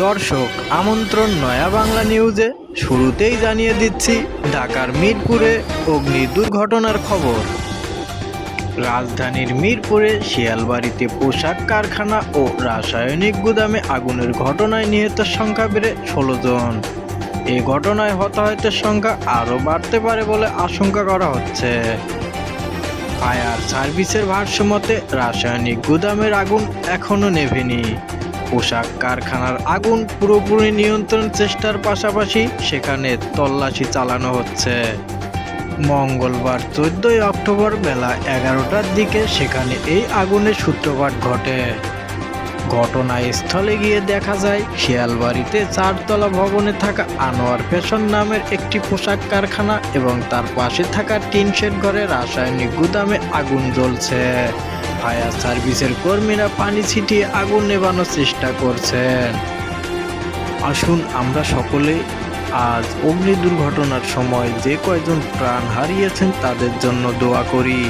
দর্শক, আমন্ত্রণ নয়া বাংলা নিউজে। শুরুতেই জানিয়ে দিচ্ছি ঢাকার মিরপুরে অগ্নি দুর্ঘটনার খবর। রাজধানীর মিরপুরে শিয়ালবাড়িতে পোশাক কারখানা ও রাসায়নিক গুদামে আগুনের ঘটনায় নিহতের সংখ্যা বেড়ে 16 জন। এই ঘটনায় হতাহতের সংখ্যা আরও বাড়তে পারে বলে আশঙ্কা করা হচ্ছে। ফায়ার সার্ভিসের ভাষ্যমতে রাসায়নিক গুদামের আগুন এখনও নেভেনি। পোশাক কারখানার আগুন পুরোপুরি নিয়ন্ত্রণ চেষ্টার পাশাপাশি সেখানে তল্লাশি চালানো হচ্ছে। মঙ্গলবার 14 অক্টোবর বেলা 11টার দিকে সেখানে এই আগুনের সূত্রপাত ঘটে। ঘটনাস্থলে গিয়ে দেখা যায় শিয়ালবাড়িতে 4 তলা ভবনে থাকা আনোয়ার ফ্যাশন নামের একটি পোশাক কারখানা এবং তার পাশে থাকা টিন শেড ঘরে রাসায়নিক গুদামে আগুন জ্বলছে। ফায়ার সার্ভিসের কর্মীরা পানি ছিটিয়ে আগুন নেভানোর চেষ্টা করছেন। আসুন আমরা সকলে আজ অগ্নি দুর্ঘটনার সময় যে কয়জন প্রাণ হারিয়েছেন তাদের জন্য দোয়া করি।